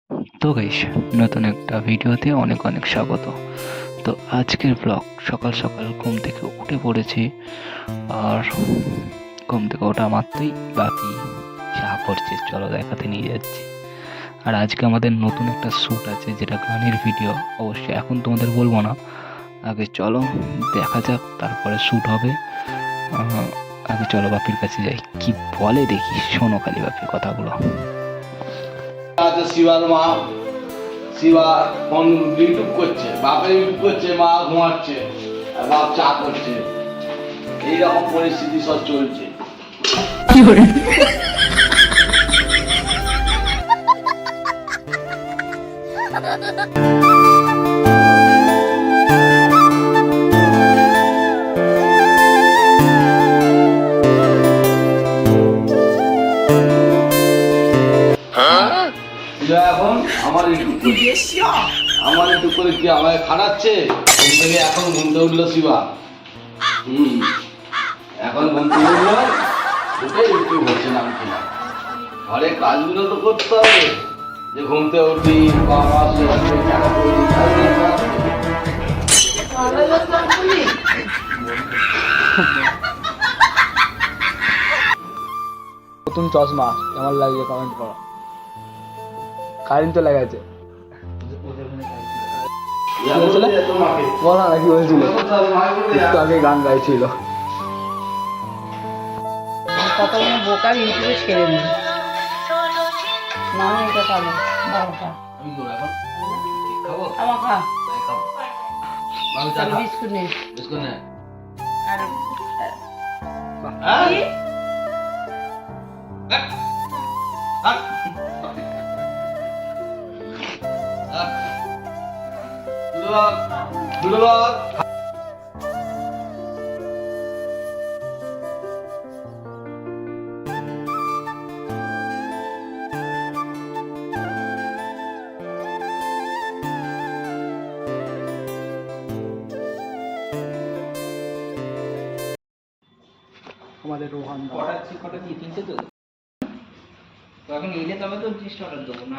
তো গাইস, নতুন একটা ভিডিওতে অনেক অনেক স্বাগত। তো আজকের ব্লগ সকাল সকাল ঘুম থেকে উঠে পড়েছি, আর ঘুম থেকে ওঠা মাত্রই বাপি চা করছে, চলো দেখাতে নিয়ে যাচ্ছি। আর আজকে আমাদের নতুন একটা শ্যুট আছে, যেটা গানের ভিডিও। অবশ্যই এখন তোমাদের বলবো না, আগে চলো দেখা যাক, তারপরে শ্যুট হবে। আগে চলো বাপির কাছে যাই, কি বলে দেখি, শোনো খালি বাপির কথাগুলো। আছে শিবার মা। শিবা ফোন ইউটিউব করছে, বাপের ইউটিউব করছে, মা ঘুমাচ্ছে আর বাপ চা করছে। এইরকম পরিস্থিতি সব চলছে। শিবা এখন আমার ইউটিউব করছে, আমার ইউটিউব করে কি আমাকে খাটাচ্ছে? ঘুম থেকে এখন ঘুমতে উঠলো শিবা। এখন ঘুম থেকে উঠলো, উঠে ইউটিউব হচ্ছে নাম কিনা। ঘরে কাজগুলো তো করতে হবে, যে ঘুমতে উঠি বাবা নতুন চশমা কেমন লাগছে কমেন্ট করো। কারেন্ট তো লাগাচ্ছে, বলা নাকি বলছিল, একটু আগে গান গাইছিল। কতগুলো বোকার ইউটিউবে ছেড়ে দিই না, এটা খাবো বারোটা আমার খা বিস্কুট নেই আর কি? আমাদের রোহান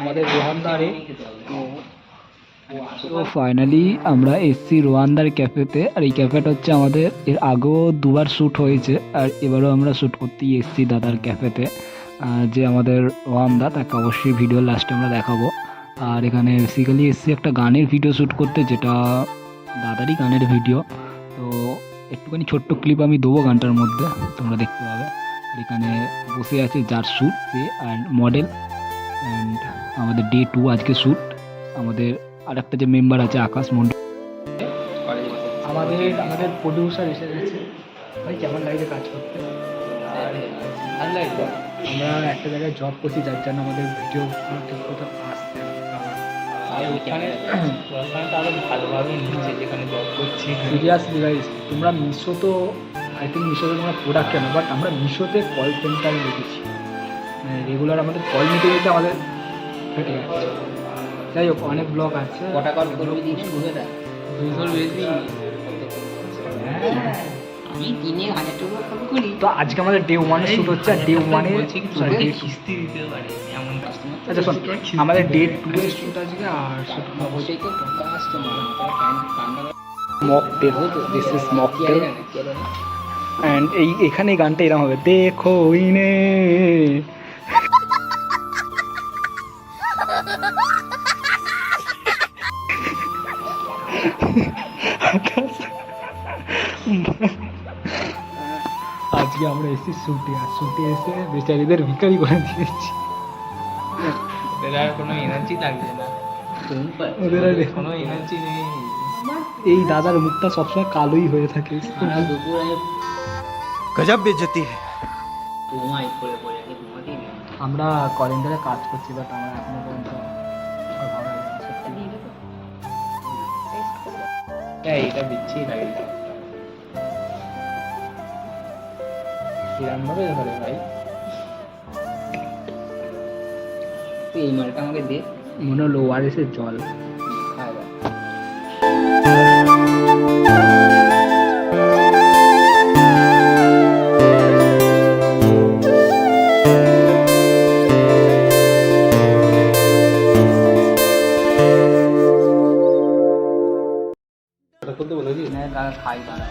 আমাদের রোহানদারে। তো ফাইনালি আমরা এসছি রোহানদার ক্যাফেতে। আর এই ক্যাফেটা হচ্ছে আমাদের এর আগেও দুবার শ্যুট হয়েছে, আর এবারও আমরা শ্যুট করতেই এসছি দাদার ক্যাফেতে। যে আমাদের রোহানদা, তাকে অবশ্যই ভিডিও লাস্টে আমরা দেখাবো। আর এখানে বেসিক্যালি এসছি একটা গানের ভিডিও শ্যুট করতে, যেটা দাদারই গানের ভিডিও। তো একটুখানি ছোট্ট ক্লিপ আমি দেবো গানটার মধ্যে, তোমরা দেখতে পাবে। আর এখানে বসে আছে যার shoot, say and model. And আমাদের ডে 2 আজকে শ্যুট। আমাদের আর একটা যে মেম্বার আছে আকাশ মন্ডল, আমাদের আমাদের প্রডিউসার এসে গেছে। ভাই কেমন লাগছে কাজ করতে? আর ভালো লাগছে। আমরা একটা জায়গায় জব করছি, যার জন্য আমাদের ভিডিও ঠিক মতো আসছে না। আর ওখানে আরো ভালোভাবে নিচ্ছে যেখানে জব করছি। সিরিয়াসলি গাইস, তোমরা মিশো তো, আই থিঙ্ক মিশোতে তোমরা প্রোডাক্ট কেন, বাট আমরা মিশোতে কল সেন্টার রেখেছি। রেগুলার আমাদের কল নিতে নিতে আমাদের ফেটে যাচ্ছে। যাই হোক, অনেক ব্লগ আছে। কটা কল করবি দিন শুরু না 200 বেশি। আমি দিনে 1000 টাকা কল করি। তো আজকে আমাদের ডে 1 এর শুট হচ্ছে, আর ডে 1 এর কিস্তি দিতে পারি এমন কাস্টমার। আচ্ছা শোন, আমাদের ডে 2 এর শুট আজকে। আর শুট অবশ্যই তো customer mocktail, this is mocktail. And এখানে এই গানটা এরকম হবে, দেখো ইনে। আজকে আমরা এসেছি শুটে, আর শুটে এসে বেচারিদের ভিখারি করে দিয়েছি। ওদের আর কোনো এনার্জি লাগছে না, ওদের আর কোনো এনার্জি নেই। এই দাদার মুখটা সবসময় কালোই হয়ে থাকে। সারা দুপুর আমি गजब बेइज्जती है। ঘুমাই পড়ে পড়ে, আমি ঘুমাতেই নেই। আমরা কলেন্ডারে কাজ করছি, বাট আমরা এখনো পর্যন্ত এটা বিচ্ছি লাগে কিরম ভাবে ধরে ভাই। তুই এই মালটা আমাকে দে, মনে হলো ওয়ারেসের জল। খাওয়া দাদা খাই দাদা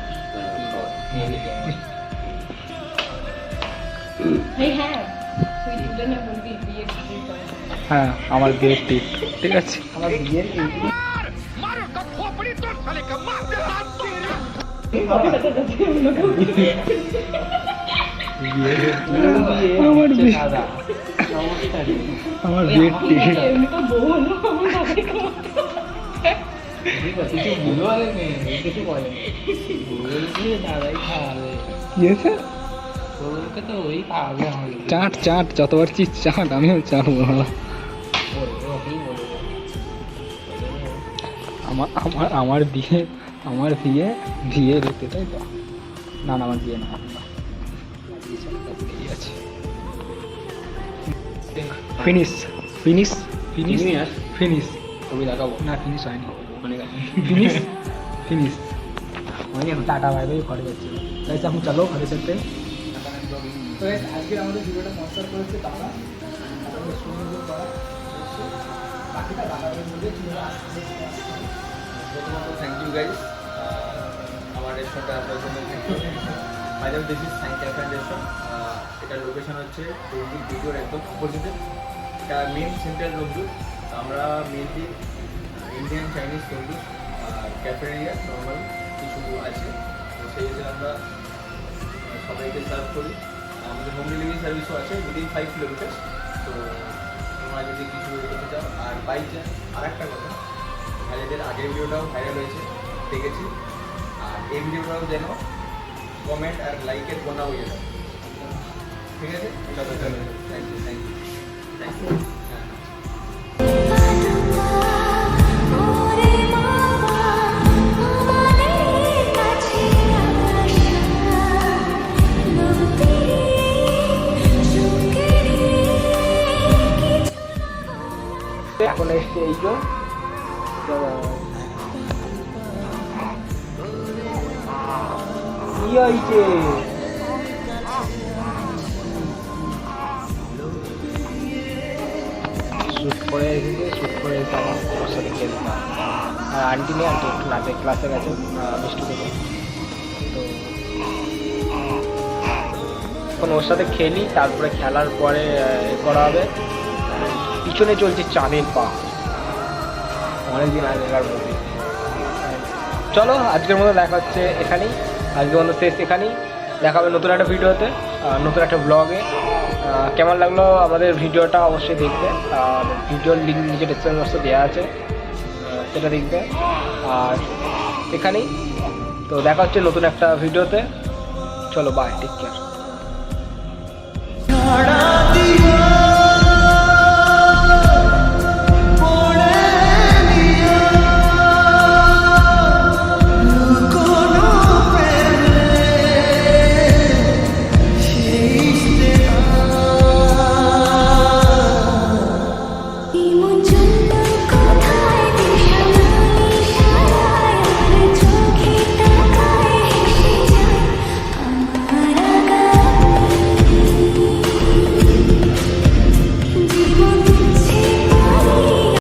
হ্যাঁ আমার বিয়ের টিপ, ঠিক আছে? আমার বিয়ের আমার বিয়ে, দাদা আমার বিয়ের টিপ। কিছু ভুল বলেনি, কিছু বলেনি, বলছি দাদাই খাওয়াবে, ইয়েছে তোকে তো ওই খাওয়াবে আমাকে। চাট চাট, যতবার চিজ চাট, আমিও চাটবো। ওকেই বলবো। আমার আমার আমার বিয়ে, আমার বিয়ে বিয়ে রেখে, তাই তো? না না, আমার বিয়ে না, আছে। Finish finish finish finish. ছবি দেখাবো না ফিনিশ হয়নি, অনেক আছে। ফিনিশ ফিনিশ হয়নি এখন। টাটা বাই বাই, ঘরে যাচ্ছি। তাই এখন চলো ঘরে যেতে। তো আজকে আমাদের ভিডিওটা স্পন্সর করেছে দাদা। বাকিটা দাদাদের মধ্যে প্রথমত থ্যাংক ইউ গাইজ আমার রেস্টুরেন্টে আসার জন্য thank you. My name this is sign cafe and restaurant. এটার লোকেশন হচ্ছে রোমদুর ভিডিওর একদম অপোজিটে। এটা মেন সেন্ট্রাল রোমদুর। আমরা mainly Indian Chinese tandoor cafeteria normal কিছু আছে, তো সেই হিসেবে আমরা সবাইকে সার্ভ করি। আমাদের হোম ডেলিভারি সার্ভিসও আছে উইদিন 5 কিলোমিটার। তো তোমরা যদি কিছু করতে চাও, আর বাই চান্স আর একটা কথা, ভাইদের আগের ভিডিওটাও ভাইরাল হয়েছে দেখেছি, আর এই ভিডিওটাও যেন কমেন্ট আর লাইকের গোনা হয়ে যায়, ঠিক আছে? চলো চলো, thank you thank you thank you. এখন এসছে এই তো কি হয়েছে? শ্যুট করে এসেছে, শ্যুট করে এসে আমার ওর সাথে খেলতাম। আর আন্টি নেই, আন্টি একটু নাচের ক্লাসে গেছে মিষ্টি থেকে। তো এখন ওর সাথে খেলি, তারপরে খেলার পরে করা হবে। পিছনে চলছে চাঁদের পা, অনেকদিন আগেকার মুভি। চলো আজকের মতো দেখা হচ্ছে এখানেই, আজকের মতো শেষ এখানেই। দেখা হবে নতুন একটা ভিডিওতে, নতুন একটা ব্লগে। কেমন লাগলো আমাদের ভিডিওটা অবশ্যই দেখবে, আর ভিডিওর লিঙ্ক নিচে ডিসক্রিপশন বক্সে দেওয়া আছে, সেটা দেখবে। আর এখানেই তো দেখা হচ্ছে নতুন একটা ভিডিওতে। চলো বাই, টেক কেয়ার।